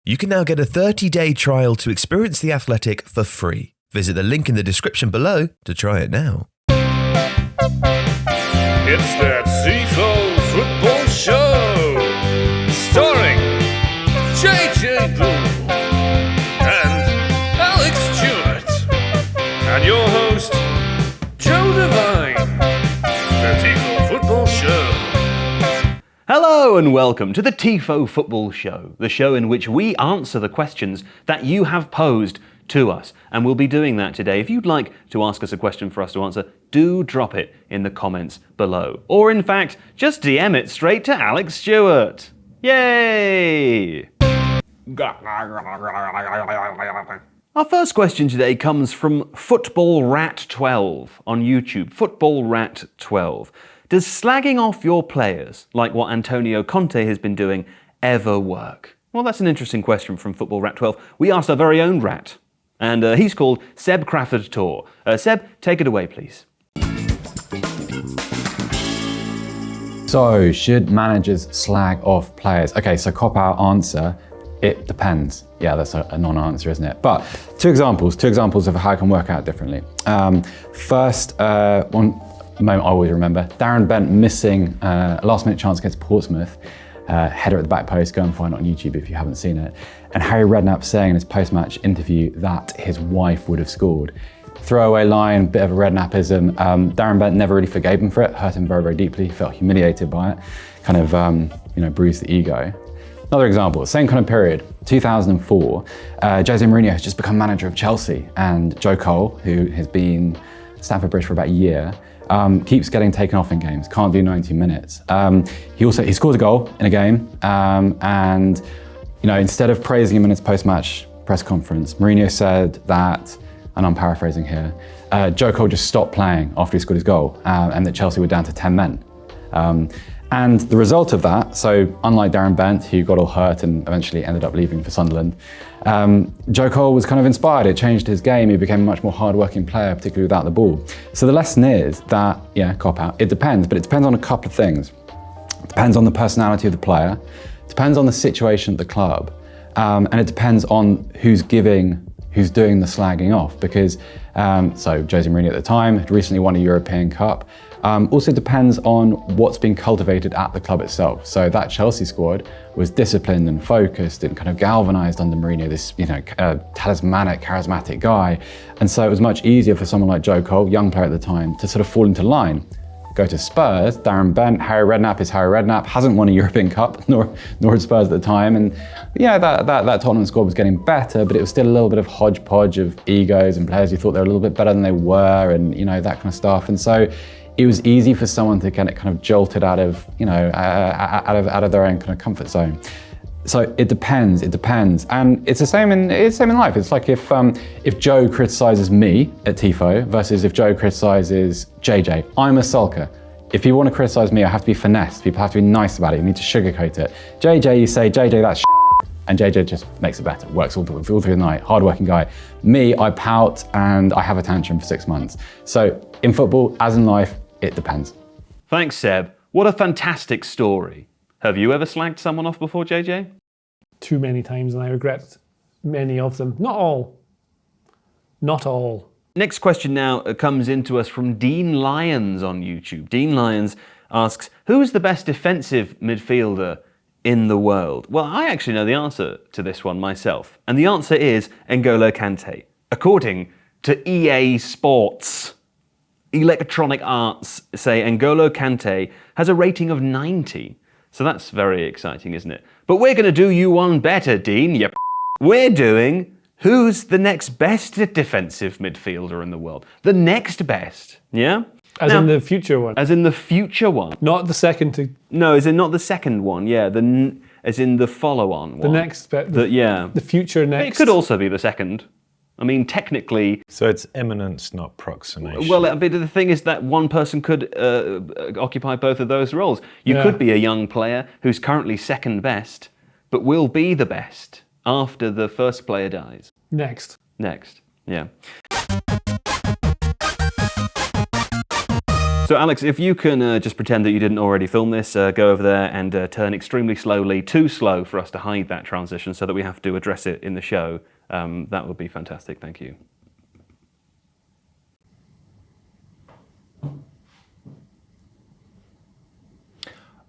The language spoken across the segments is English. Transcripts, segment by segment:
You can now get a 30-day trial to experience The Athletic for free. Visit the link in the description below to try it now. It's that Tifo Football Show, starring JJ Bloor and Alex Stewart, and your host, Joe Devine. The Tifo Football Show. Hello and welcome to the Tifo Football Show, the show in which we answer the questions that you have posed to us. And we'll be doing that today. If you'd like to ask us a question for us to answer, do drop it in the comments below. Or in fact, just DM it straight to Alex Stewart. Yay! Our first question today comes from Football Rat 12 on YouTube. Football Rat 12. Does slagging off your players, like what Antonio Conte has been doing, ever work? Well, that's an interesting question from Football Rat 12. We asked our very own rat, and he's called Seb Stafford-Bloor. Seb, take it away, please. So, should managers slag off players? Okay, so cop-out answer, it depends. Yeah, that's a non-answer, isn't it? But two examples of how it can work out differently. First, one moment I always remember, Darren Bent missing a last-minute chance against Portsmouth, header at the back post. Go and find it on YouTube if you haven't seen it. And Harry Redknapp saying in his post-match interview that his wife would have scored. Throwaway line, bit of a Redknappism. Darren Bent never really forgave him for it, hurt him very, very deeply, felt humiliated by it, kind of bruised the ego. Another example, same kind of period, 2004, Jose Mourinho has just become manager of Chelsea, and Joe Cole, who has been at Stamford Bridge for about a year, keeps getting taken off in games, can't do 90 minutes. He scores a goal in a game, and instead of praising him in his post-match press conference, Mourinho said that, and I'm paraphrasing here, Joe Cole just stopped playing after he scored his goal, and that Chelsea were down to 10 men. And the result of that, so unlike Darren Bent, who got all hurt and eventually ended up leaving for Sunderland, Joe Cole was kind of inspired. It changed his game. He became a much more hard-working player, particularly without the ball. So the lesson is that, cop-out, it depends, but it depends on a couple of things. It depends on the personality of the player, it depends on the situation at the club, and it depends on who's doing the slagging off, because, so Jose Mourinho at the time had recently won a European Cup. Also depends on what's being cultivated at the club itself. So that Chelsea squad was disciplined and focused and kind of galvanized under Mourinho, this talismanic, charismatic guy. And so it was much easier for someone like Joe Cole, young player at the time, to sort of fall into line. Go to Spurs, Darren Bent, Harry Redknapp is Harry Redknapp, hasn't won a European Cup, nor had Spurs at the time. And that Tottenham squad was getting better, but it was still a little bit of hodgepodge of egos and players who thought they were a little bit better than they were, and that kind of stuff. And so it was easy for someone to get it kind of jolted out of out of their own kind of comfort zone. So it depends, and it's the same in life. It's like if Joe criticizes me at Tifo versus if Joe criticizes JJ. I'm a sulker. If you want to criticize me, I have to be finessed. People have to be nice about it. You need to sugarcoat it. JJ, you say JJ, that's and JJ just makes it better. Works all through the night. Hardworking guy. Me, I pout and I have a tantrum for 6 months. So in football, as in life, it depends. Thanks, Seb. What a fantastic story. Have you ever slagged someone off before, JJ? Too many times, and I regret many of them. Not all. Not all. Next question now comes into us from Dean Lyons on YouTube. Dean Lyons asks, who is the best defensive midfielder in the world? Well, I actually know the answer to this one myself. And the answer is N'Golo Kante. According to EA Sports, Electronic Arts say N'Golo Kante has a rating of 90. So that's very exciting, isn't it? But we're going to do you one better, Dean. Yep. We're doing who's the next best defensive midfielder in the world. The next best, yeah? As in the future one? As in the future one. Not the second to... No, as in not the second one, yeah. As in the follow-on one. The next best. The future next. It could also be the second. I mean, technically... So it's eminence, not proximation. Well, but the thing is that one person could occupy both of those roles. You could be a young player who's currently second best, but will be the best after the first player dies. Next, So Alex, if you can just pretend that you didn't already film this, go over there and turn extremely slowly, too slow for us to hide that transition so that we have to address it in the show, that would be fantastic. Thank you.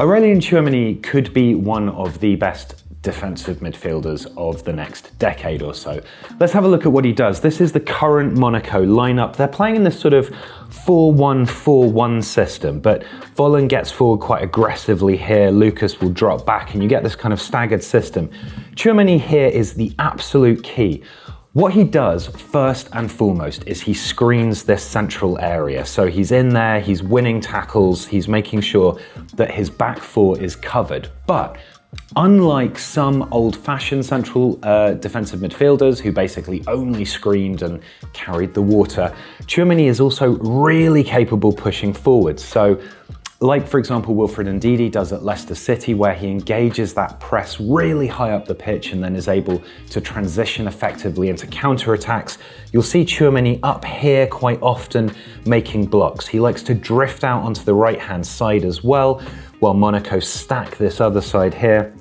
Aurélien Tchouaméni could be one of the best defensive midfielders of the next decade or so. Let's have a look at what he does. This is the current Monaco lineup. They're playing in this sort of 4-1-4-1 system, but Volland gets forward quite aggressively here. Lucas will drop back and you get this kind of staggered system. Tchouaméni here is the absolute key. What he does first and foremost is he screens this central area. So he's in there, he's winning tackles, he's making sure that his back four is covered. But unlike some old-fashioned central defensive midfielders who basically only screened and carried the water, Tchouaméni is also really capable pushing forward. So like, for example, Wilfred Ndidi does at Leicester City, where he engages that press really high up the pitch and then is able to transition effectively into counter-attacks. You'll see Tchouaméni up here quite often making blocks. He likes to drift out onto the right-hand side as well, while Monaco stack this other side here.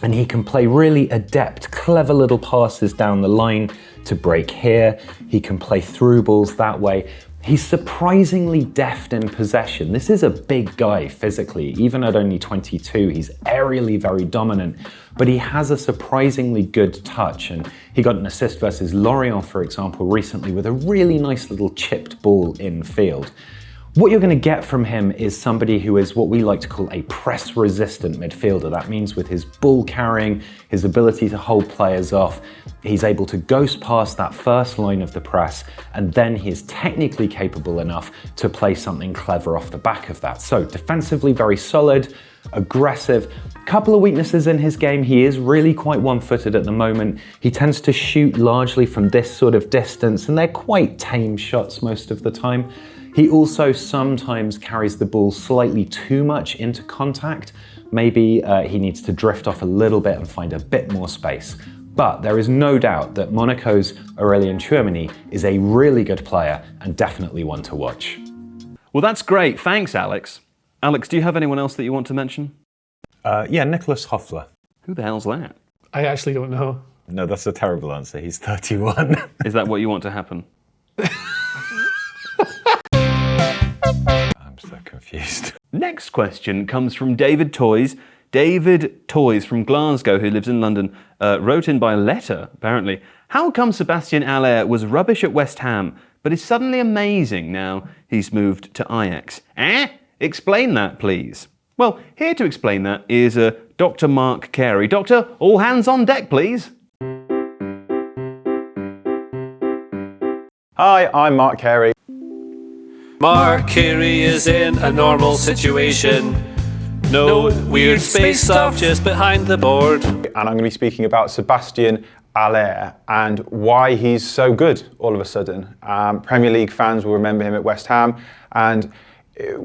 And he can play really adept, clever little passes down the line to break here. He can play through balls that way. He's surprisingly deft in possession. This is a big guy physically. Even at only 22, he's aerially very dominant, but he has a surprisingly good touch. And he got an assist versus Lorient, for example, recently with a really nice little chipped ball in field. What you're going to get from him is somebody who is what we like to call a press-resistant midfielder. That means with his ball carrying, his ability to hold players off, he's able to ghost past that first line of the press, and then he is technically capable enough to play something clever off the back of that. So defensively very solid, aggressive. Couple of weaknesses in his game. He is really quite one-footed at the moment. He tends to shoot largely from this sort of distance, and they're quite tame shots most of the time. He also sometimes carries the ball slightly too much into contact. Maybe he needs to drift off a little bit and find a bit more space. But there is no doubt that Monaco's Aurélien Tchouaméni is a really good player and definitely one to watch. Well, that's great. Thanks, Alex. Alex, do you have anyone else that you want to mention? Yeah, Nicholas Hoffler. Who the hell's that? I actually don't know. No, that's a terrible answer. He's 31. Is that what you want to happen? I'm so confused. Next question comes from David Toys. David Toys from Glasgow, who lives in London, wrote in by letter, apparently. How come Sébastien Haller was rubbish at West Ham, but is suddenly amazing now he's moved to Ajax? Explain that, please. Well, here to explain that is Dr. Mark Carey. Doctor, all hands on deck, please. Hi, I'm Mark Carey. Mark Carey is in a normal situation. No weird space stuff just behind the board. And I'm going to be speaking about Sébastien Haller and why he's so good all of a sudden. Premier League fans will remember him at West Ham, and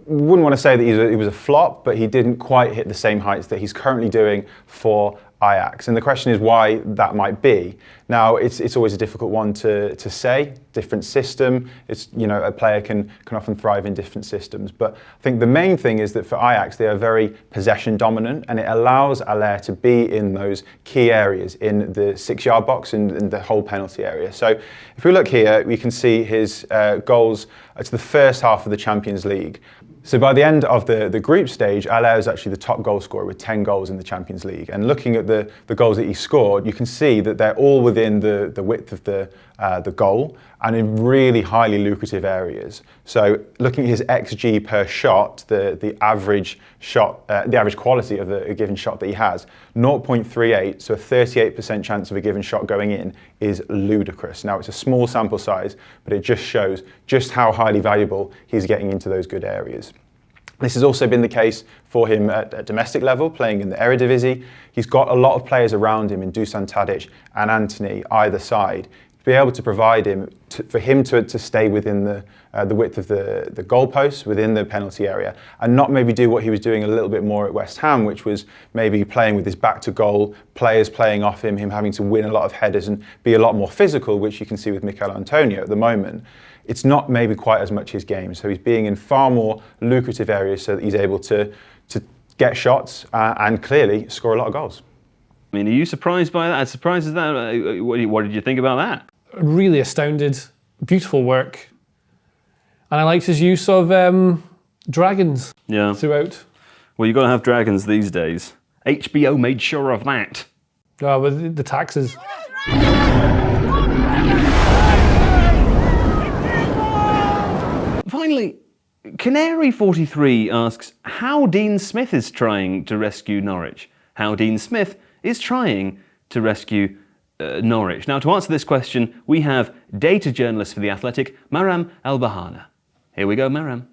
wouldn't want to say that he was a flop, but he didn't quite hit the same heights that he's currently doing for Ajax. And the question is why that might be. Now, it's always a difficult one to say. Different system. It's, you know, a player can often thrive in different systems. But I think the main thing is that for Ajax, they are very possession dominant, and it allows Haller to be in those key areas in the 6-yard box and the whole penalty area. So if we look here, we can see his goals to the first half of the Champions League. So by the end of the group stage, Haller is actually the top goal scorer with 10 goals in the Champions League. And looking at the goals that he scored, you can see that they're all within the width of the goal and in really highly lucrative areas. So looking at his XG per shot, the average shot, the average quality of a given shot that he has, 0.38, so a 38% chance of a given shot going in is ludicrous. Now it's a small sample size, but it just shows just how highly valuable he's getting into those good areas. This has also been the case for him at domestic level, playing in the Eredivisie. He's got a lot of players around him in Dusan Tadic and Antony either side. be able to provide him, for him to stay within the width of the goalposts, within the penalty area, and not maybe do what he was doing a little bit more at West Ham, which was maybe playing with his back to goal, players playing off him having to win a lot of headers and be a lot more physical, which you can see with Mikel Antonio at the moment. It's not maybe quite as much his game, so he's being in far more lucrative areas so that he's able to get shots and clearly score a lot of goals. I mean, are you surprised by that? As surprised as that? What did you think about that? Really astounded. Beautiful work. And I liked his use of dragons throughout. Well, you've got to have dragons these days. HBO made sure of that. Oh, with the taxes. Finally, Canary43 asks how Dean Smith is trying to rescue Norwich. How Dean Smith is trying to rescue Norwich. Now, to answer this question, we have data journalist for The Athletic, Maram AlBaharna. Here we go, Maram.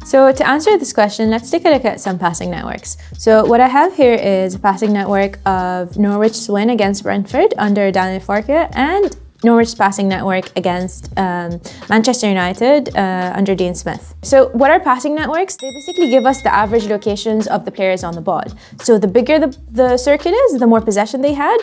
So to answer this question, let's take a look at some passing networks. So what I have here is a passing network of Norwich's win against Brentford under Daniel Farke and Norwich's passing network against Manchester United under Dean Smith. So what are passing networks? They basically give us the average locations of the players on the ball. So the bigger the circuit is, the more possession they had,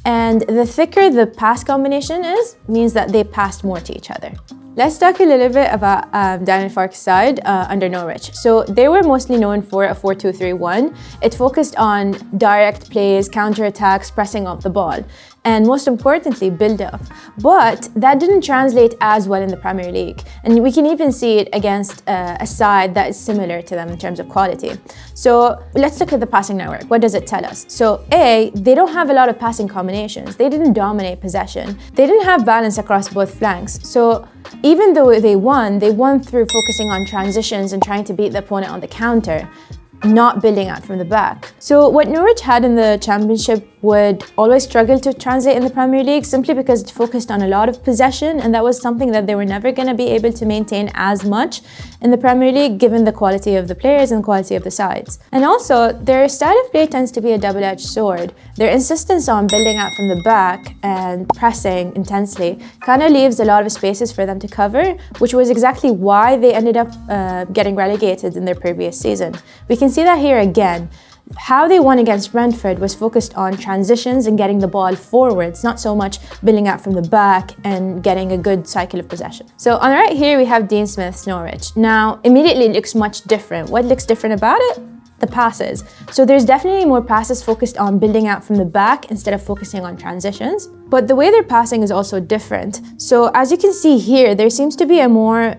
and the thicker the pass combination is, means that they passed more to each other. Let's talk a little bit about Daniel Farke's side under Norwich. So they were mostly known for a 4-2-3-1. It focused on direct plays, counter-attacks, pressing up the ball, and most importantly, build-up. But that didn't translate as well in the Premier League. And we can even see it against a side that is similar to them in terms of quality. So let's look at the passing network. What does it tell us? So A, they don't have a lot of passing combinations. They didn't dominate possession. They didn't have balance across both flanks. So even though they won through focusing on transitions and trying to beat the opponent on the counter, not building out from the back. So what Norwich had in the Championship would always struggle to translate in the Premier League simply because it focused on a lot of possession, and that was something that they were never going to be able to maintain as much in the Premier League given the quality of the players and quality of the sides. And also, their style of play tends to be a double-edged sword. Their insistence on building out from the back and pressing intensely kind of leaves a lot of spaces for them to cover, which was exactly why they ended up getting relegated in their previous season. We can see that here again. How they won against Brentford was focused on transitions and getting the ball forwards, not so much building out from the back and getting a good cycle of possession. So on the right here, we have Dean Smith's Norwich. Now, immediately it looks much different. What looks different about it? The passes. So there's definitely more passes focused on building out from the back instead of focusing on transitions. But the way they're passing is also different. So as you can see here, there seems to be a more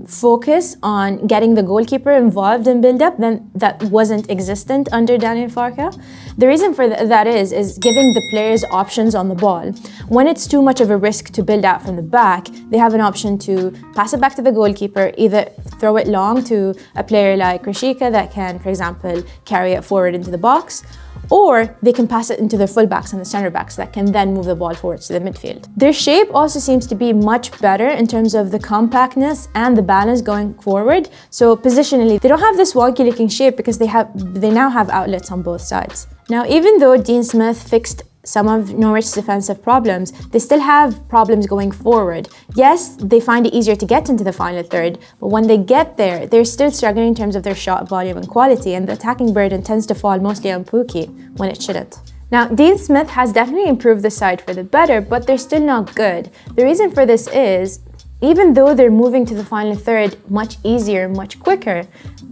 focus on getting the goalkeeper involved in build-up than that wasn't existent under Daniel Farke. The reason for that is giving the players options on the ball. When it's too much of a risk to build out from the back, they have an option to pass it back to the goalkeeper, either throw it long to a player like Rashika that can, for example, carry it forward into the box, or they can pass it into their fullbacks and the centre backs that can then move the ball forwards to the midfield. Their shape also seems to be much better in terms of the compactness and the balance going forward. So positionally, they don't have this wonky looking shape because they now have outlets on both sides. Now, even though Dean Smith fixed some of Norwich's defensive problems, they still have problems going forward. Yes, they find it easier to get into the final third, but when they get there, they're still struggling in terms of their shot volume and quality, and the attacking burden tends to fall mostly on Pukki when it shouldn't. Now, Dean Smith has definitely improved the side for the better, but they're still not good. The reason for this is, even though they're moving to the final third much easier, much quicker,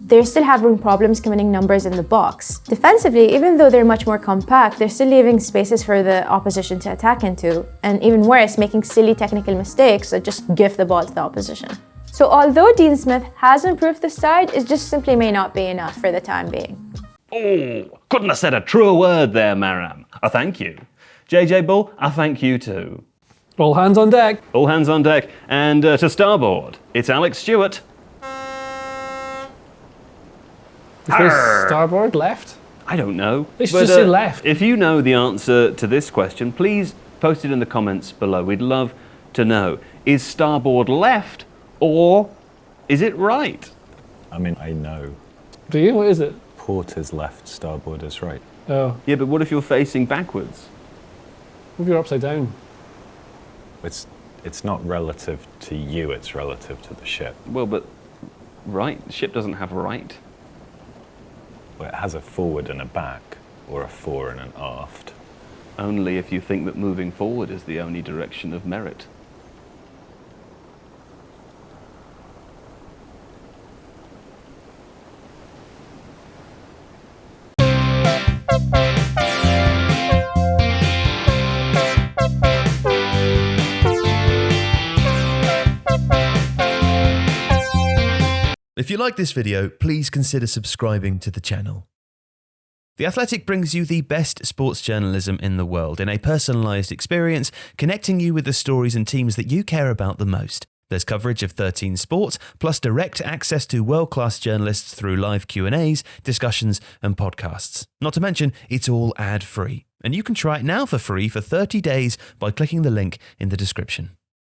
they're still having problems committing numbers in the box. Defensively, even though they're much more compact, they're still leaving spaces for the opposition to attack into, and even worse, making silly technical mistakes that just give the ball to the opposition. So although Dean Smith has improved the side, it just simply may not be enough for the time being. Oh, couldn't have said a truer word there, Maram. I thank you. JJ Bull, I thank you too. All hands on deck. All hands on deck. And to starboard, it's Alex Stewart. Is this starboard, left? I don't know. They should just say left. If you know the answer to this question, please post it in the comments below. We'd love to know. Is starboard left or is it right? I mean, I know. Do you? What is it? supporters left, starboarders right. Oh, Yeah, but what if you're facing backwards? if you're upside down. It's not relative to you, it's relative to the ship. Well, but right, the ship doesn't have right. Well, it has a forward and a back, or a fore and an aft. Only if you think that moving forward is the only direction of merit. If you like this video, please consider subscribing to the channel. The Athletic brings you the best sports journalism in the world in a personalised experience, connecting you with the stories and teams that you care about the most. There's coverage of 13 sports, plus direct access to world-class journalists through live Q&As, discussions and podcasts. Not to mention, it's all ad-free. And you can try it now for free for 30 days by clicking the link in the description.